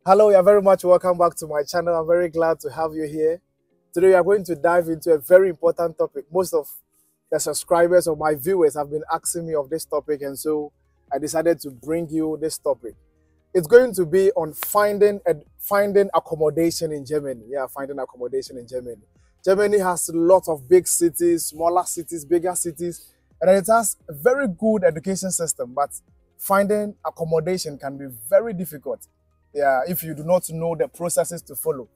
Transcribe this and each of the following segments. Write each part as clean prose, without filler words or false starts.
Hello, you're very much welcome back to my channel. I'm very glad to have you here. Today we are going to dive into a very important topic. Most of the subscribers or my viewers have been asking me of this topic, and so I decided to bring you this topic. It's going to be on finding accommodation in Germany. Yeah, finding accommodation in Germany. Germany has lots of big cities, smaller cities, bigger cities, and it has a very good education system, but finding accommodation can be very difficult. Yeah, if you do not know the processes to follow.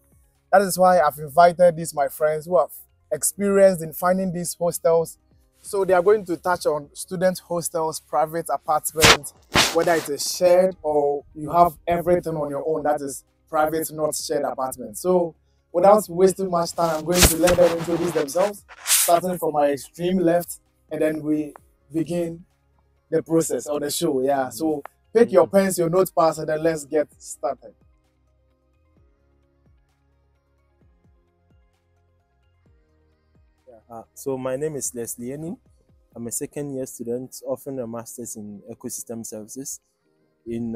That is why I've invited these my friends who have experienced in finding these hostels. So they are going to touch on student hostels, private apartments, whether it is shared or you have everything on your own that is private, not shared apartment. So without wasting much time, I'm going to let them introduce themselves, starting from my extreme left, and then we begin the process or the show. Yeah, so pick your pens, your notepads, and then let's get started. So my name is Leslie Enin. I'm a second-year student offering a master's in ecosystem services in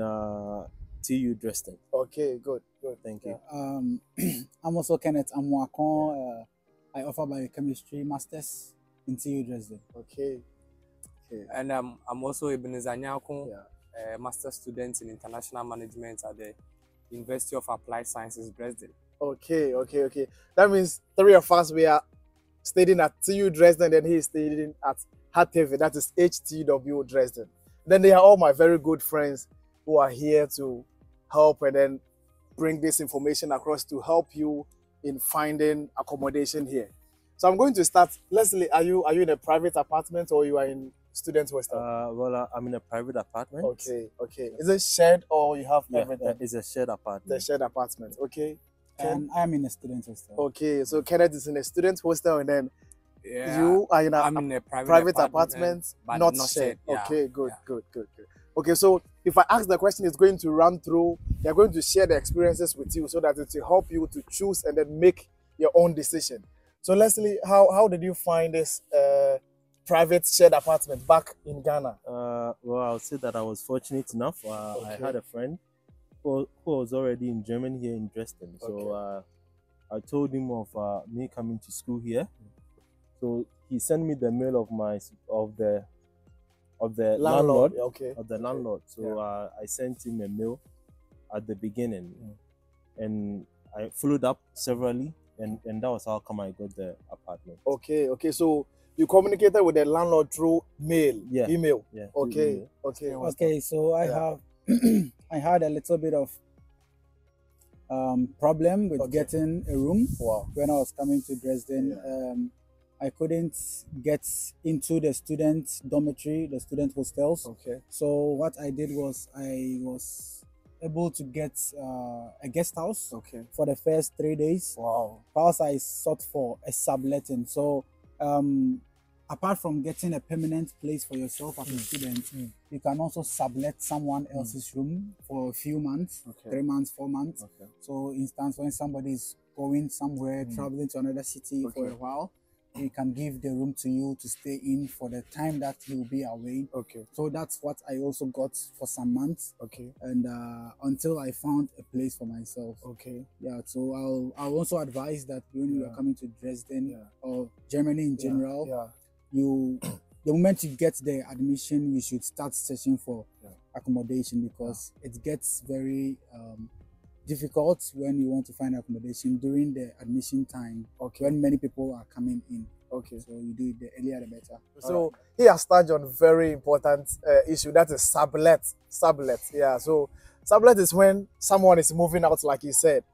TU Dresden. Okay, good. Thank you. I'm also Kenneth Amwakon. I offer biochemistry masters in TU Dresden. Okay. And I'm also Ebenezer Nyakon, master student in international management at the University of Applied Sciences, Dresden. Okay. That means three of us, we are studying at TU Dresden, and he is studying at HTW, that is HTW Dresden. Then they are all my very good friends who are here to help and then bring this information across to help you in finding accommodation here. So I'm going to start. Leslie, are you in a private apartment or you are in student hostel? I'm in a private apartment. Okay. Is it shared or you have everything? It's a shared apartment. The shared apartment. Okay. And I'm in a student hostel. Okay, so Kenneth is in a student hostel, and then Yeah, you are in I'm in a private apartment, but not not shared. shared. Yeah. Okay, good. Okay, so if I ask the question, it's going to run through. They're going to share the experiences with you so that it will help you to choose and then make your own decision. So Leslie, how did you find this private shared apartment back in Ghana? I'll say that I was fortunate enough. I had a friend who was already in Germany here in Dresden. So I told him of me coming to school here. So he sent me the mail of the landlord. Okay. Of the landlord. So I sent him a mail at the beginning, and I followed up severally, and that was how come I got the apartment. Okay. So you communicated with the landlord through mail, email. Yeah. Okay. Okay, so I have I had a little bit of problem with getting a room. Wow. When I was coming to Dresden. I couldn't get into the student dormitory, the student hostels. Okay. So what I did was I was able to get a guest house for the first 3 days. Wow. Whilst I sought for a subletting. So apart from getting a permanent place for yourself as a student, you can also sublet someone else's room for a few months, 3 months, 4 months. So instance when somebody is going somewhere, traveling to another city for a while, he can give the room to you to stay in for the time that he will be away. Okay. So that's what I also got for some months. Okay. And until I found a place for myself. Okay. Yeah. So I'll also advise that when you are coming to Dresden or Germany in general, the moment you get the admission, you should start searching for accommodation because it gets very difficult when you want to find accommodation during the admission time when many people are coming in. Okay. So you do it the earlier the better. So he has touched on very important issue, that is sublet. Yeah. So sublet is when someone is moving out, like you said,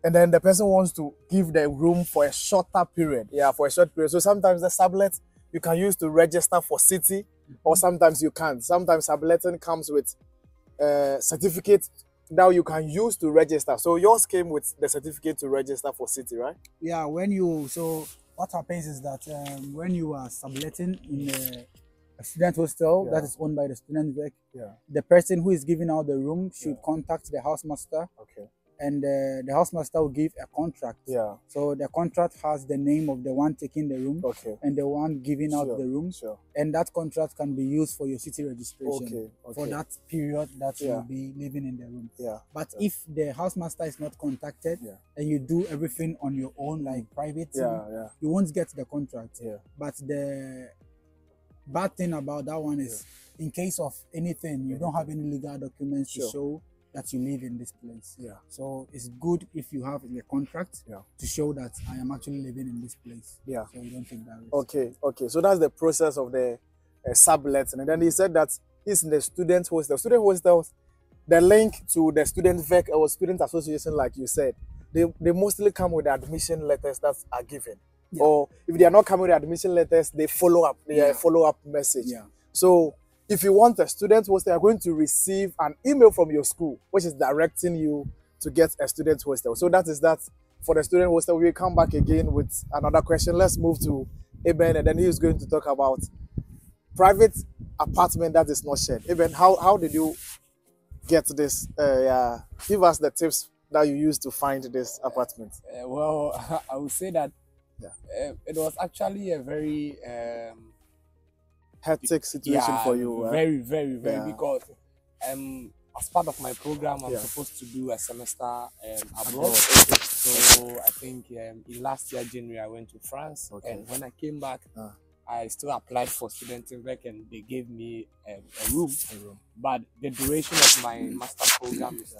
and then the person wants to give the room for a shorter period. Yeah, for a short period. So sometimes the sublet you can use to register for city, or sometimes you can't. Sometimes subletting comes with certificate now you can use to register. So yours came with the certificate to register for city, right? Yeah, so what happens is that when you are subletting in a student hostel that is owned by the student work, the person who is giving out the room should contact the housemaster and the housemaster will give a contract. Yeah. So the contract has the name of the one taking the room Okay. and the one giving out Sure, the room. Sure. And that contract can be used for your city registration Okay. for Okay. that period that Yeah. you'll be living in the room. Yeah. But if the housemaster is not contacted Yeah. and you do everything on your own, like private, Yeah. you won't get the contract. Yeah. But the bad thing about that one is, in case of anything, you don't have any legal documents to Sure. show that you live in this place. Yeah. So it's good if you have a contract Yeah. to show that I am actually living in this place. Yeah. So you don't take that risk. Okay. Okay. So that's the process of the sublet, and then he said that he's in the student hostel. Student hostels, the link to the student VEC or student association, like you said, they mostly come with the admission letters that are given. Yeah. Or if they are not coming with admission letters, they follow up. They are a follow-up message. Yeah. So if you want a student hostel, you're going to receive an email from your school, which is directing you to get a student hostel. So that is that for the student hostel. We'll come back again with another question. Let's move to Eben, and then he is going to talk about private apartment that is not shared. Eben, how did you get this? Give us the tips that you used to find this apartment. Well, I would say that it was actually a very hectic situation for you. Very, very, very, Yeah. because as part of my program, I'm supposed to do a semester abroad. So I think in last year, January, I went to France. And when I came back, I still applied for student work and they gave me a room. But the duration of my master program is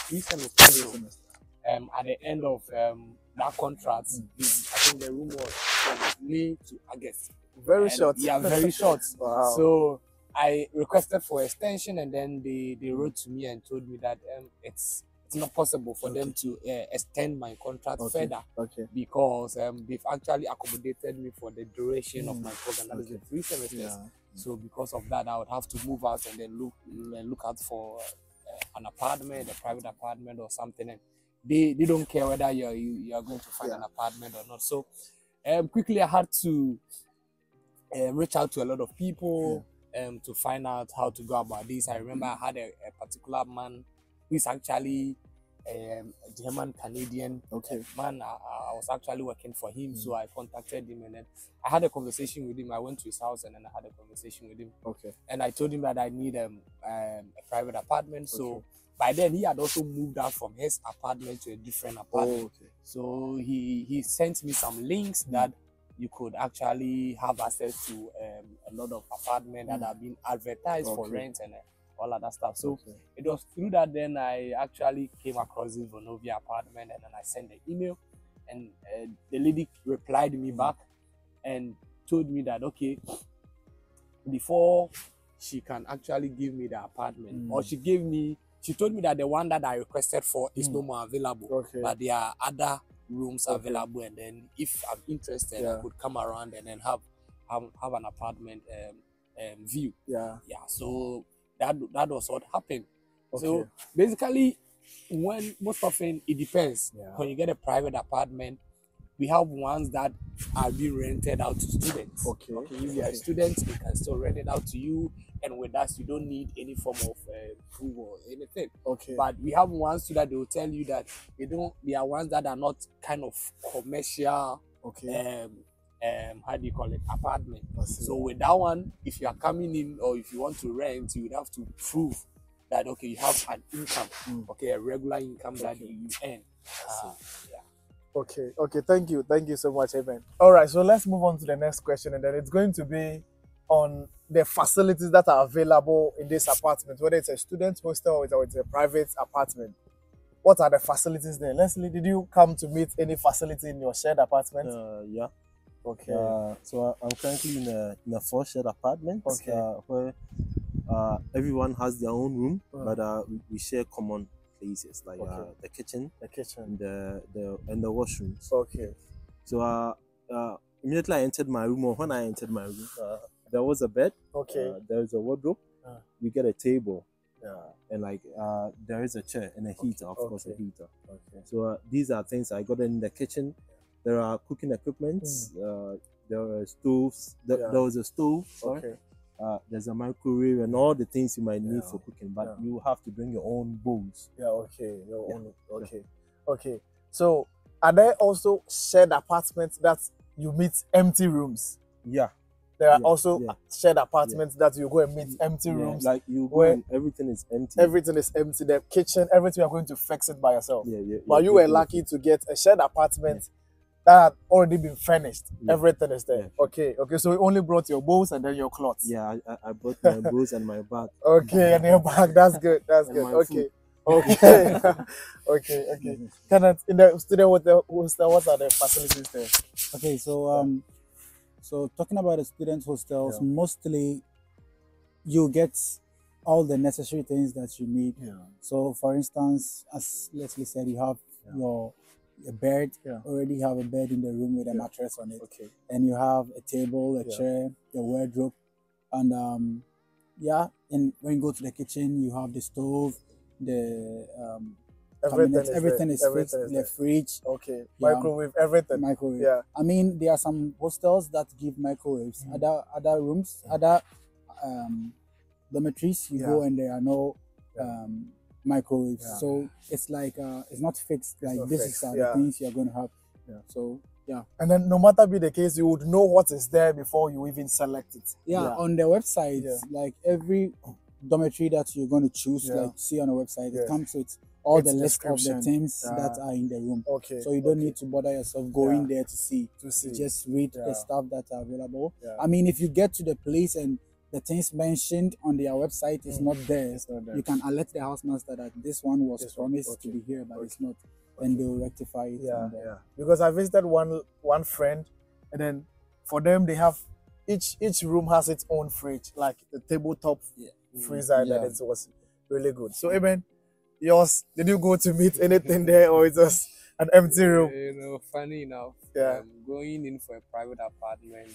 3 semesters. So, at the end of that contract, I think the room was from May to August. Very short. Yeah, very short. Wow. So I requested for extension, and then they wrote to me and told me that it's not possible for them to extend my contract further because they've actually accommodated me for the duration of my program, that is the 3 semesters. Yeah. So because of that, I would have to move out and then look out for an apartment, a private apartment or something. And they don't care whether you are going to find an apartment or not. So quickly I had to reach out to a lot of people to find out how to go about this. I remember I had a particular man who is actually a German Canadian man. I was actually working for him, so I contacted him and then I had a conversation with him. I went to his house and then I had a conversation with him. And I told him that I need a private apartment. So by then he had also moved out from his apartment to a different apartment. So he sent me some links that you could actually have access to a lot of apartments that have been advertised for rent and all of that stuff. So it was through that then I actually came across this Vonovia apartment, and then I sent the email, and the lady replied me back and told me that before she can actually give me the apartment, or she told me that the one that I requested for is no more available, but there are other rooms available, and then if I'm interested, I could come around and then have an apartment view. So that was what happened. So basically, when most often it depends. When you get a private apartment, we have ones that are being rented out to students. If you are a student, we can still rent it out to you, and with us, you don't need any form of proof or anything. But we have ones too that they will tell you that they are ones that are not kind of commercial. How do you call it, apartment. So with that one, if you are coming in or if you want to rent, you would have to prove that you have an income, a regular income that you earn. Okay, thank you so much, Eben. All right, so let's move on to the next question, and then it's going to be on the facilities that are available in this apartment, whether it's a student hostel or it's a private apartment. What are the facilities there? Leslie, did you come to meet any facility in your shared apartment? Yeah. So I'm currently in a 4-shared apartment where everyone has their own room, but we share common places like the kitchen, and the washrooms. So immediately I entered my room, or when I entered my room, there was a bed. There is a wardrobe. We get a table. And there is a chair and a heater, of course, a heater. So these are things I got in the kitchen. There are cooking equipment. There are stoves. There was a stove. there's a microwave and all the things you might need Yeah. for cooking, but Yeah. you have to bring your own bowls. Yeah, okay. Your Yeah. own. Okay. Okay. So are there also shared apartments that you meet empty rooms? Yeah. There are Yeah, also yeah. shared apartments that you go and meet empty Yeah, rooms. like you go where and everything is empty. Everything is empty. The kitchen, everything, you are going to fix it by yourself. Yeah, But you were lucky to get a shared apartment that had already been furnished. Yeah. Everything is there. Yeah. Okay. So you only brought your bowls and then your clothes. Yeah, I brought my bowls and my bag. Okay, and your bag. That's good. That's And good. my Okay. food. Okay. Okay. Kenneth, in the student hostel, what are the facilities there? Okay, so talking about the student hostels, Yeah. mostly you get all the necessary things that you need. Yeah. So, for instance, as Leslie said, you have a bed. Yeah. Already have a bed in the room with a Yeah. mattress on it, Okay. and you have a table, a Yeah. chair, a wardrobe, and And when you go to the kitchen, you have the stove, the cabinets, everything is fixed. The fridge, Okay. Yeah. Microwave, everything. microwave. Yeah. I mean, there are some hostels that give microwaves. Other rooms, other dormitories, you go and there are no microwaves. Yeah. So it's like it's not fixed. Like not this fixed, is yeah. the things you're going to have. Yeah. So yeah. And then no matter be the case, you would know what is there before you even select it. Yeah. On the website, Yeah. like every dormitory that you're going to choose, Yeah. like see on the website, Yeah. it comes with all Its the list of the description. things Yeah. that are in the room. Okay. So you don't need to bother yourself going Yeah. there to see. to see. You just read Yeah. the stuff that are available. Yeah. I mean, if you get to the place and the things mentioned on their website is not there, It's not there. you can alert the housemaster that this one was This one, promised okay. to be here, but it's Okay. not. And they'll rectify it. Yeah, and, yeah. Because I visited one friend, and then for them they have each room has its own fridge, like the tabletop freezer, and Yeah. it was really good. So, Amen, yours, did you go to meet anything there, or it was an empty room? You know, funny enough, Yeah. going in for a private apartment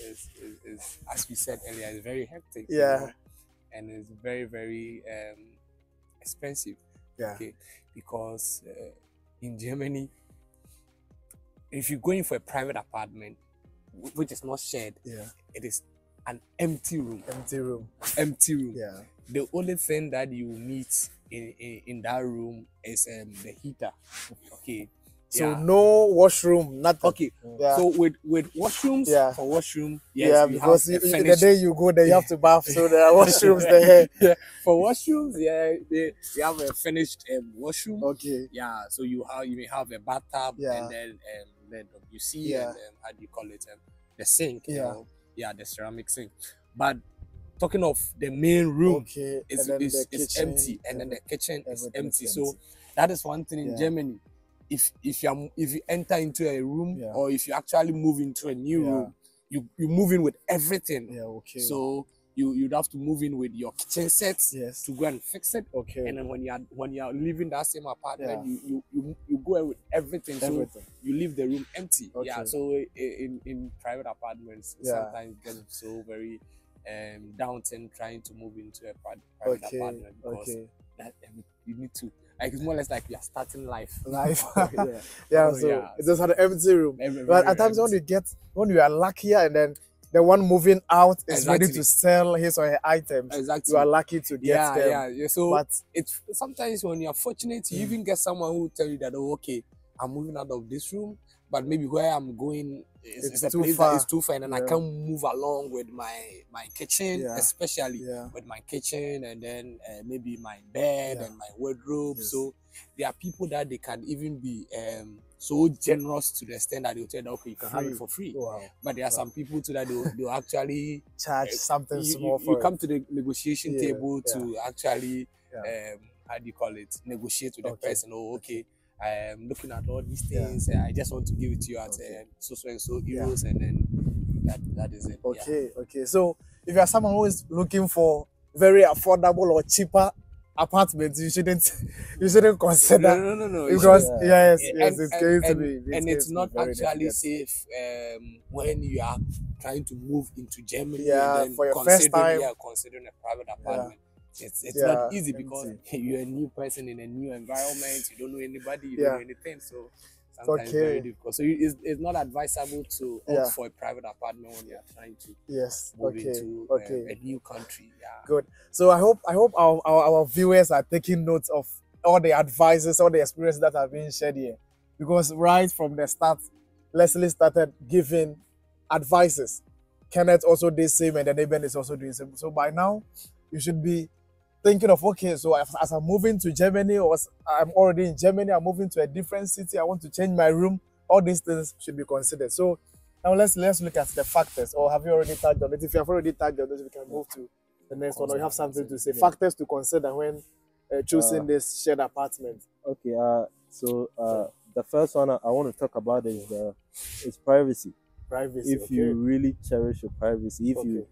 is as we said earlier, is very hectic. you Yeah. know, and it's very, very expensive. Yeah. Okay, because in Germany, if you go in for a private apartment, which is not shared, Yeah. it is an empty room. Empty room. Empty room. Yeah. The only thing that you meet in that room is the heater. Okay. So Yeah. no washroom, nothing. Okay. Yeah. So with washrooms, Yeah. for washroom, yes, Yeah, we because have a the furnished- day you go there, you have to bath, so there are washrooms there. Yeah. For washrooms, yeah, they have a finished washroom. Okay. Yeah, so you may have a bathtub Yeah. and then WC Yeah. and how do you call it, the sink. Yeah. You know? Yeah, the ceramic sink. But talking of the main room, Okay. it's and then the it's kitchen, empty, and then the kitchen is everything empty. is So empty. that is one thing in Yeah. Germany. If you enter into a room, Yeah. or if you actually move into a new Yeah. room, you move in with everything. Yeah. Okay. So you'd have to move in with your kitchen sets yes. to go and fix it. Okay. And then when you are leaving that same apartment, Yeah. you go in with everything. So Everything. you leave the room empty. Okay. Yeah. So in private apartments, Yeah. sometimes it gets so very daunting trying to move into a private Okay. apartment because Okay. that, you need to, like, it's more or less like you are starting life. Life. Yeah. Yeah, Oh, so yeah. it just had an empty room. Very, But very at times empty. when you are luckier and then the one moving out is ready Exactly. to sell his or her items, Exactly. you are lucky to get them. yeah. So But it's sometimes when you're fortunate, you even get someone who will tell you that, oh, okay, I'm moving out of this room, but maybe where I'm going It's is a too place far. that is too far, and I Yeah. can't move along with my kitchen, Yeah. especially yeah, with my kitchen, and then maybe my bed Yeah. and my wardrobe. Yes. So there are people that they can even be so generous to the extent that they'll tell you, okay, you can have Free. it for free. wow. But there are some people too that they'll actually Charge something you, small you, for you it. come to the negotiation Yeah, table to actually Yeah. how do you call it, negotiate with the Okay. person. Oh, okay, I am looking at all these Yeah. things, I just want to give it to you at Okay. so and so euros, and then that is it. Okay, okay. So if you are someone who is looking for very affordable or cheaper apartments, you shouldn't consider No. because yes, And- it's and- going to and- be and going it's to be not very actually difficult. safe when you are trying to move into Germany. Yeah, and then for your first time. considering a private apartment. It's Yeah, not easy because empty. you're a new person in a new environment. You don't know anybody. You Yeah. don't know anything. So Sometimes very Okay. difficult. So it's not advisable to Yeah. opt for a private apartment when you're trying to Yes. move Okay. into Okay. a new country. Yeah. Good. So I hope our viewers are taking notes of all the advices, all the experiences that are being shared here. Because right from the start, Leslie started giving advices. Kenneth also did same, and then Eben is also doing same. So by now, you should be thinking of, okay, so as I'm moving to Germany, or as I'm already in Germany, I'm moving to a different city, I want to change my room. All these things should be considered. So now let's look at the factors. Or have you already touched on it? If you have already touched on it, we can move to the next one. Or you have something to say? Factors to consider when choosing this shared apartment. Okay. The first one I want to talk about is privacy. Privacy. If you really cherish your privacy, if Okay.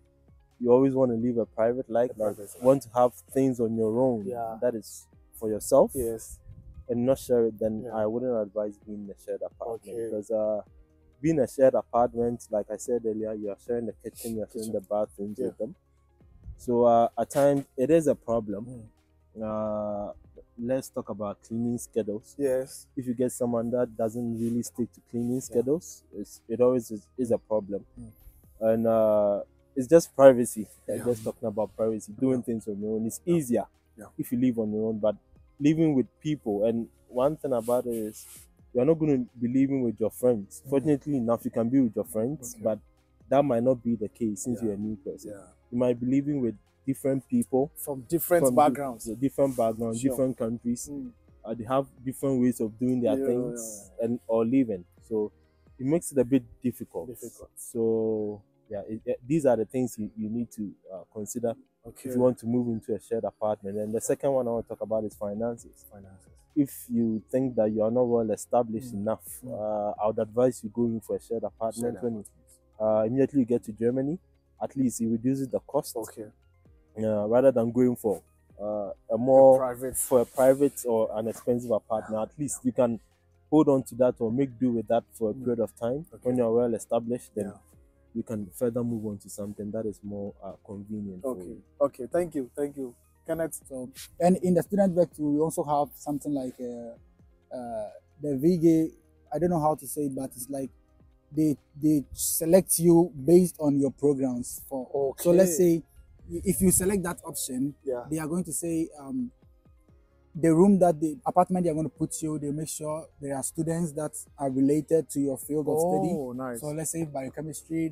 you always want to live a private life, privacy. want to have things on your own, Yeah. that is for yourself, Yes. and not share it, then Yeah. I wouldn't advise being in a shared apartment. Okay. Because being a shared apartment, like I said earlier, you are sharing the kitchen, you are sharing the bathrooms Yeah. with them. So at times it is a problem. Let's talk about cleaning schedules. Yes. If you get someone that doesn't really stick to cleaning schedules, it always is a problem. And it's just privacy. Just talking about privacy, doing things on your own. It's easier if you live on your own, but living with people. And one thing about it is you're not going to be living with your friends. Fortunately enough, you can be with your friends, but that might not be the case since you're a new person. You might be living with different people from different backgrounds, different countries. They have different ways of doing their things and or living. So it makes it a bit difficult. So these are the things you need to consider if you want to move into a shared apartment. And the second one I want to talk about is finances. If you think that you are not well established enough, I would advise you going for a shared apartment. When immediately you get to Germany, at least it reduces the cost. Rather than going for a private or an expensive apartment. At least you can hold on to that or make do with that for a period of time. When you're well established, then you can further move on to something that is more convenient. Okay. Thank you, Kenneth. So, and in the student vector, we also have something like the VG. I don't know how to say it, but it's like they select you based on your programs. So let's say if you select that option, they are going to say the apartment they are going to put you, they make sure there are students that are related to your field of study. Nice. So let's say biochemistry,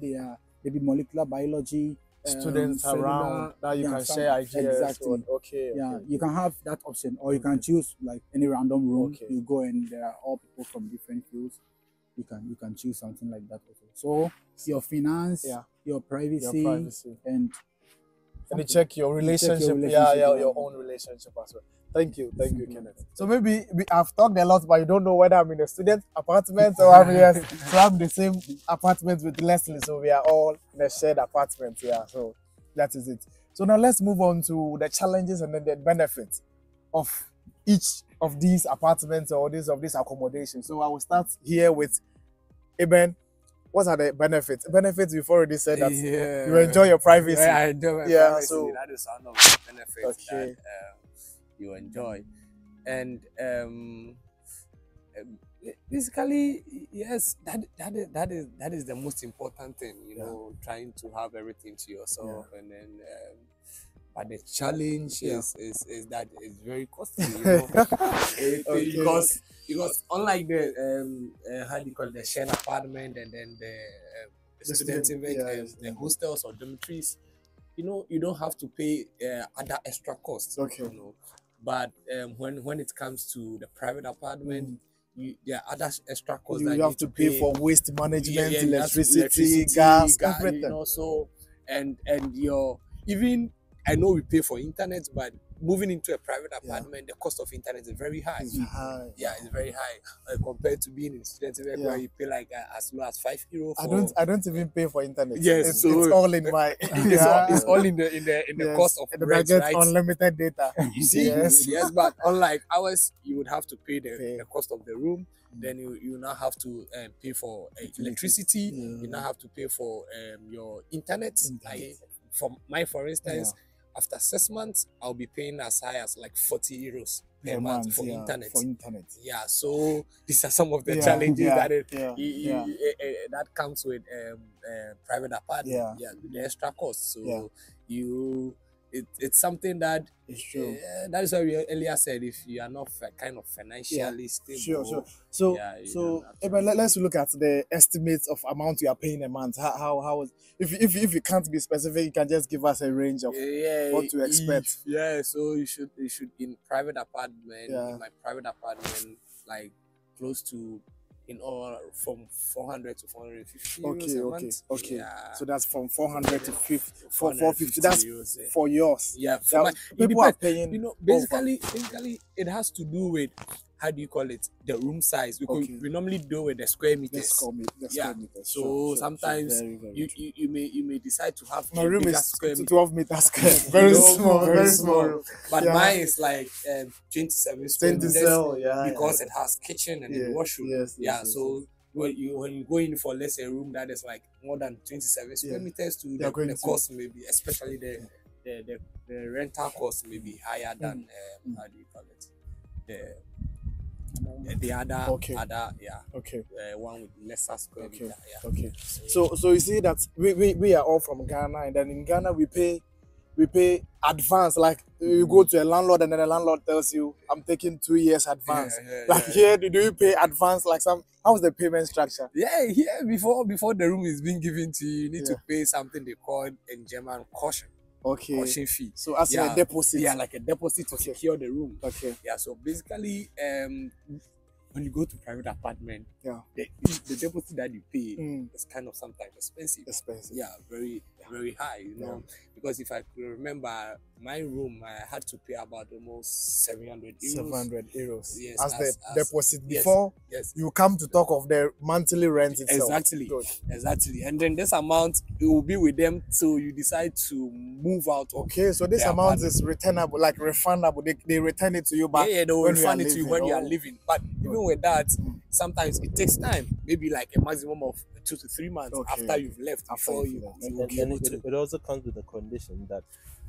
maybe molecular biology, students around that you can share ideas. Exactly. You can have that option, or you can choose like any random room. You go and there are all people from different fields. You can choose something like that also. So your finance, your privacy, and you check your relationship. Your own relationship as well. Thank you, Kenneth. So maybe I've talked a lot, but you don't know whether I'm in a student apartment or I'm here. So I'm the same apartment with Leslie. So we are all in a shared apartment. So that is it. So now let's move on to the challenges and then the benefits of each of these apartments or this accommodation. So I will start here with Eben. What are the benefits? Benefits, you've already said that you enjoy your privacy. Yeah, I enjoy my privacy. So that is one of the benefits that you enjoy. And basically, yes, that is the most important thing, you know, trying to have everything to yourself. And then but the challenge is that it's very costly, you know. Because unlike the how do you call it, the shared apartment and then the student the hostels or dormitories, you know, you don't have to pay other extra costs. You know, but when it comes to the private apartment, there are other extra costs you that have to pay for waste management, electricity, gas, everything. You know, so and your even. I know we pay for internet, but moving into a private apartment, the cost of internet is very high. It's high. Yeah, it's very high compared to being in student where you pay like as low as €5. I don't even pay for internet. Yes, it's all in my. It's all in the cost of rent, right? Unlimited data. You see, yes, but unlike ours, you would have to pay the cost of the room. Then you now have to pay for electricity. You now have to pay for your internet. Like for instance. After 6 months, I'll be paying as high as like €40 per month for internet. For internet. Yeah, so these are some of the Yeah, challenges yeah, that yeah. that comes with private apartment. Yeah. The extra cost. So Yeah. it's something that It's true. that is why we earlier said if you are not kind of financially stable. Sure. So, yeah, you so don't have to- Eben, let's look at the estimates of amount you are paying a month. How if you can't be specific, you can just give us a range of what to expect. So you should in private apartment. Yeah. In my private apartment, like close to in all from 400 to 450 euros a month. Okay. Yeah. So that's from 400 to 450. 450 That's euros, yeah. for yours. Yeah, Yeah, people are paying. You know, over. basically, it has to do with how do you call it, the room size, because Okay. we normally do with the square The meters. square meters. So Sure, sometimes very, very you, true. you may decide to have My a room bigger is square meter. 12 meters square. Very small, very small. But Yeah. mine is like 27 square 20 meters cell, yeah. because it has kitchen and then washroom. Yes. So when you go in for, let's say, a room that is like more than 27 square meters, to the cost maybe, especially the rental cost may be higher than how do you call it, the other one with lesser square meter. Okay. So you see that we are all from Ghana, and then in Ghana we pay advance. Like you go to a landlord and then the landlord tells you, I'm taking 2 years advance. Here, do you pay advance? Like how's the payment structure? Here before the room is being given to you, you need to pay something they call in German caution. Okay. Caution fee. So as a deposit. Yeah, like a deposit to secure the room. Okay. Yeah, so basically when you go to private apartment, the deposit that you pay is kind of sometimes expensive. Yeah, very very high, you know. Because if I could remember, my room, I had to pay about almost 700 euros. 700 euros. Yes, as the deposit yes, before yes. you come to talk of the monthly rent itself. Exactly. Good. Exactly. And then this amount, it will be with them till you decide to move out. Okay, so this amount is returnable, like refundable. They return it to you back. Yeah, they will refund it to you when you are Oh. leaving. But even with that, sometimes it takes time. Maybe like a maximum of 2 to 3 months after you've left. Before you it also comes with the condition that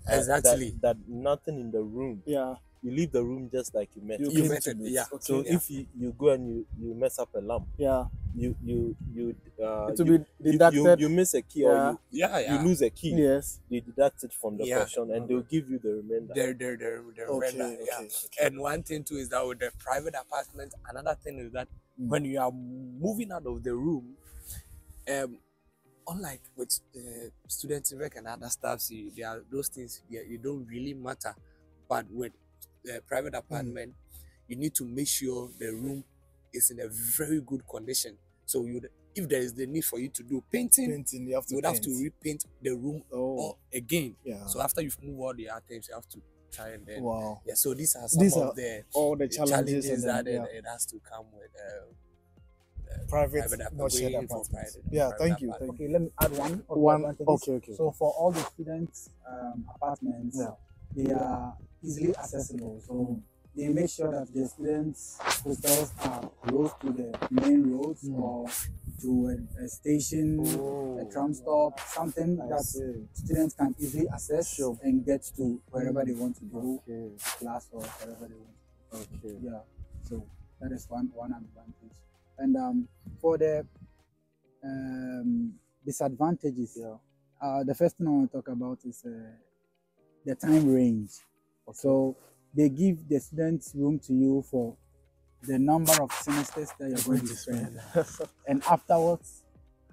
exactly that nothing in the room. Yeah. You leave the room just like you met. You met it. Yeah. Okay. So if you go and you mess up a lamp, you it will be deducted. You miss a key or you lose a key. Yes. They deduct it from the portion and they'll give you the remainder. The remainder. Okay. And one thing too is that with the private apartment, another thing is that when you are moving out of the room, unlike with student rec and other stuff, there are those things you don't really matter. But with the private apartment, you need to make sure the room is in a very good condition. So if there is the need for you to do painting, you have to repaint the room again. Yeah. So after you've moved all the items, you have to try and then. Wow. Yeah. So these are some of all the challenges that it has to come with. Private not shared apartments. Thank you. Okay, let me add one. Okay. So for all the students' apartments, they are easily accessible. So they make sure that the students' hostels are close to the main roads or to a station, a tram stop, something that students can easily access and get to wherever they want to go, class or wherever they want to go. Okay. Yeah. So that is one advantage. And for the disadvantages, the first thing I want to talk about is the time range. Okay. So they give the students room to you for the number of semesters that you're going to spend, and afterwards,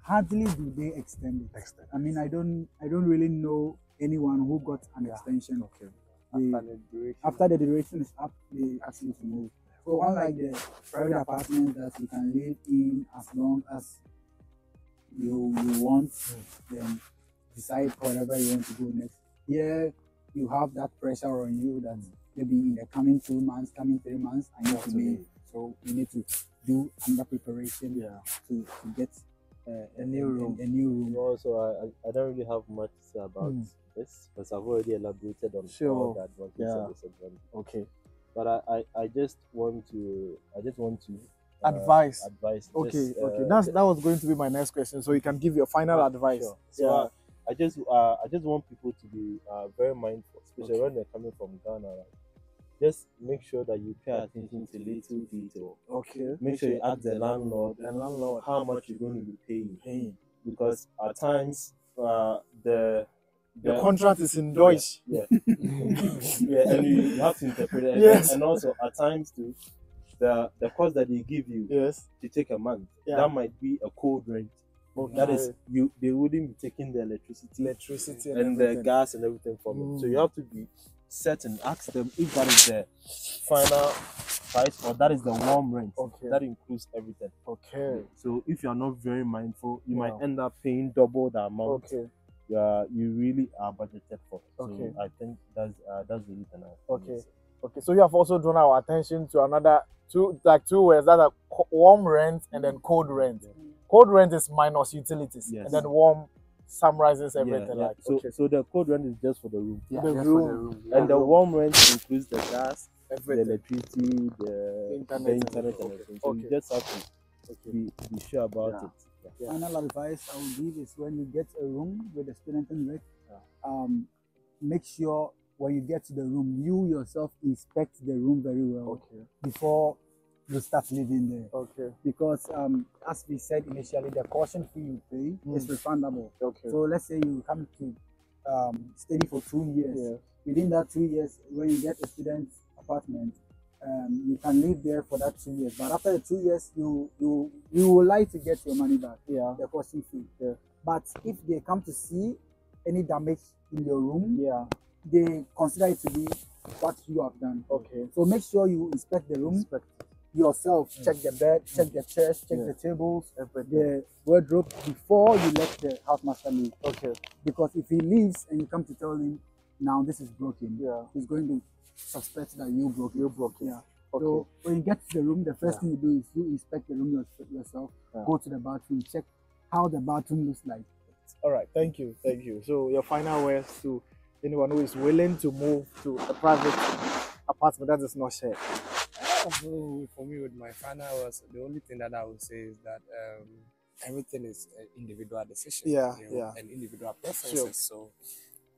hardly do they extend it. I mean, I don't really know anyone who got an extension. Okay. After the duration is up, they ask you to move. So unlike the private apartment that you can live in as long as you want, then decide wherever you want to go next. Here, you have that pressure on you that maybe in the coming 2 months, coming 3 months, I need to leave. So you need to do under preparation to get a new room. Also, I don't really have much to say about this because I've already elaborated on all the advantages and disadvantages. Okay. But I just want to advise. Okay. That was going to be my next question. So you can give your final advice. Sure. So I just want people to be very mindful, especially when they're coming from Ghana. Like, just make sure that you pay attention to little detail. Okay. Make sure you ask the landlord how much you're going to be paying. Because at times the contract is in Deutsch. Yeah. Yeah, and you have to interpret it. Yes. And also at times too, the cost that they give you Yes. to take a month, Yeah. that might be a cold rent. Okay. That is, they wouldn't be taking the electricity and the everything. gas and everything from it. So you have to be certain, ask them if that is the final price or that is the warm rent. Okay. That includes everything. Okay. So if you are not very mindful, you Yeah. might end up paying double the amount Okay. you really are budgeted for. Okay. So I think that's the reason. Okay. Okay. So you have also drawn our attention to another two words that are warm rent and then cold rent. Cold rent is minus utilities, Yes. and then warm summarizes everything. Yeah. Like So the cold rent is just for the room. Yeah, The just room. for the room. And the warm rent includes the gas, the everything. electricity, the internet and everything. So you Okay. just have to be sure about Yeah. it. Yeah. Final advice I would give is when you get a room with a student in it, make sure when you get to the room, you yourself inspect the room very well Okay. before you start living there. Okay. Because as we said initially, the caution fee you pay is refundable. Okay. So let's say you come to study for 2 years. Yeah. Within that 2 years, when you get a student apartment, you can live there for that 2 years. But after the 2 years, you will like to get your money back, Yeah. the costing fee. Yeah. But if they come to see any damage in your room, Yeah. they consider it to be what you have done. Okay. So make sure you inspect the room Inspect. yourself. Check the bed, check the chairs, check Yeah. the tables, Everything. the wardrobe before you let the housemaster leave. Okay. Because if he leaves and you come to tell him, now this is broken, Yeah. he's going to suspect that you broke it. You broke it. Yeah. Okay. So when you get to the room, the first Yeah. thing you do is you inspect the room yourself, Yeah. go to the bathroom, check how the bathroom looks like. All right. Thank you. Thank you. So your final words to anyone who is willing to move to a private apartment that is not shared. So for me, with my final words, the only thing that I would say is that everything is an individual decision. Yeah, you know, yeah. and individual preferences. Sure. So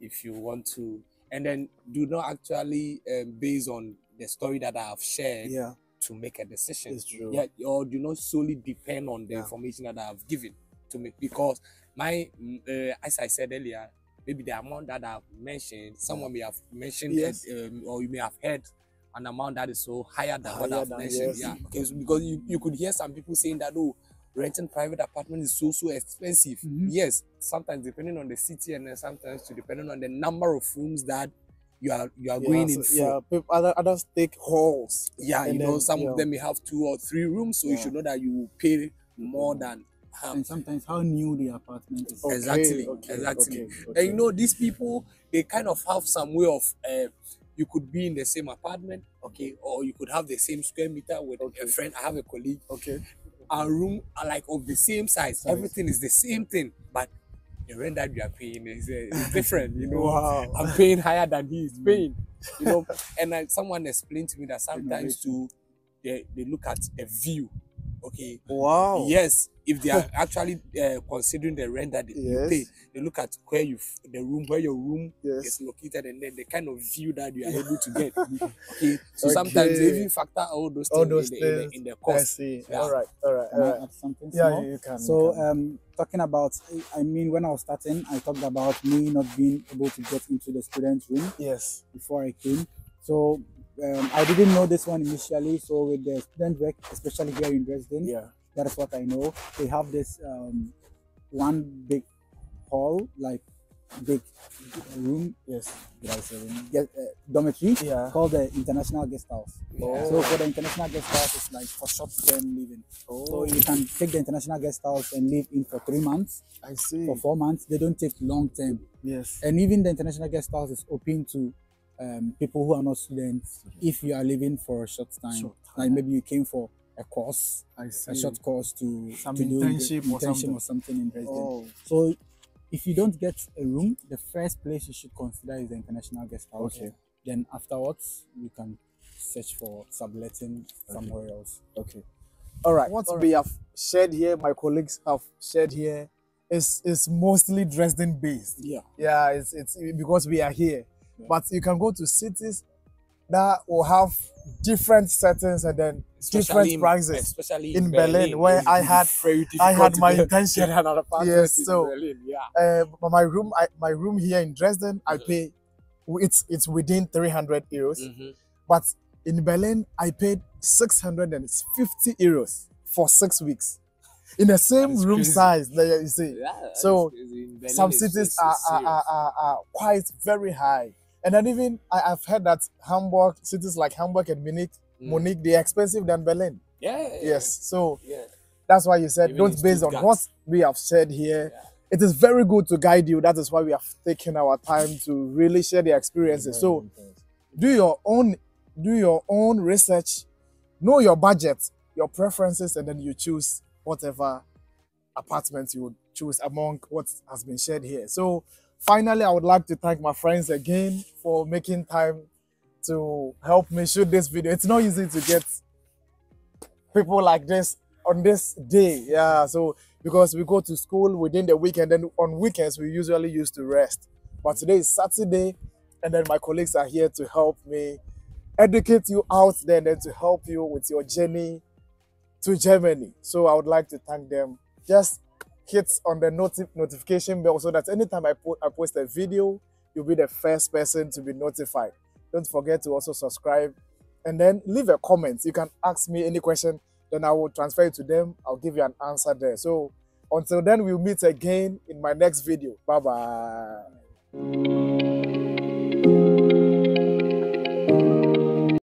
if you want to, and then do not actually based on the story that I have shared Yeah. to make a decision. It's true. Yeah, or do not solely depend on the Yeah. information that I have given to me, because my as I said earlier, maybe the amount that I've mentioned, someone may have mentioned, Yes. or you may have heard an amount that is so higher than what Higher I've than, mentioned. yes. Yeah, because you could hear some people saying that, oh, renting private apartment is so expensive. Yes, sometimes depending on the city, and then sometimes depending on the number of rooms that you are going in for. Yeah. Others take halls. Yeah, And you know, then, some yeah. of them may have 2 or 3 rooms, so you Yeah. should know that you will pay more than And sometimes how new the apartment is. Okay, exactly. okay. And you know, these people, they kind of have some way of you could be in the same apartment, okay, or you could have the same square meter with a friend. I have a colleague. Okay. Our room are like of the same size. Everything is the same thing, but the rent that we are paying is different. You know, Wow. I'm paying higher than he is paying. You know, and someone explained to me that sometimes too, they look at the view. Okay. Wow. Yes, if they are actually considering the rent that you Yes. pay, they look at where your room Yes. is located, and then the kind of view that you are able to get. Okay, so sometimes they Okay. even factor all those All things, those in the I cost. see. Yeah. All right. Can I add something Yeah, small? you can. So, you can. talking about, I mean, when I was starting, I talked about me not being able to get into the student room Yes. before I came. So, I didn't know this one initially. So, with the student work, especially here in Dresden, Yeah. that is what I know. They have this one big hall, like big room, Yes. did I say room? Dormitory, Yeah. called the International Guest House. Oh. So, for the International Guest House, it's like for short-term living. So you can take the International Guest House and live in for 3 months, I see. for 4 months. They don't take long term. Yes. And even the International Guest House is open to people who are not students if you are living for a short time. Short Like maybe you came for a course, I see. a short course to Some do internship or something. or something in Dresden. Oh. So if you don't get a room, the first place you should consider is the International Guest House. Okay. Then afterwards, you can search for subletting somewhere else. Okay. All right. What we have shared here, my colleagues have shared here, is mostly Dresden based. Yeah. Yeah, it's because we are here. Yeah. But you can go to cities that will have different settings and then different prices. Especially in Berlin, where it's I had very I had difficult my to get intention. an apartment Yes, in so Berlin. Yeah. but my room here in Dresden, I pay it's within 300 euros. But in Berlin, I paid 650 euros for 6 weeks in the same room crazy. size. There you see. Yeah, that So is crazy. In Berlin, some it's cities serious. are quite very high. And then even I've heard that Hamburg, cities like Hamburg and Munich, they're expensive than Berlin. Yeah. Yes. So Yeah. that's why you said Even don't in based on Stuttgart. what we have said here. Yeah. It is very good to guide you. That is why we have taken our time to really share the experiences. So do your own research, know your budget, your preferences, and then you choose whatever apartment you would choose among what has been shared here. So finally, I would like to thank my friends again for making time to help me shoot this video. It's not easy to get people like this on this day. Yeah, so because we go to school within the week and then on weekends we usually used to rest. But today is Saturday and then my colleagues are here to help me educate you out there and then to help you with your journey to Germany. So I would like to thank them. Just hit on the notification bell so that anytime I post a video, you'll be the first person to be notified. Don't forget to also subscribe and then leave a comment. You can ask me any question, then I will transfer it to them. I'll give you an answer there. So until then, we'll meet again in my next video. Bye-bye.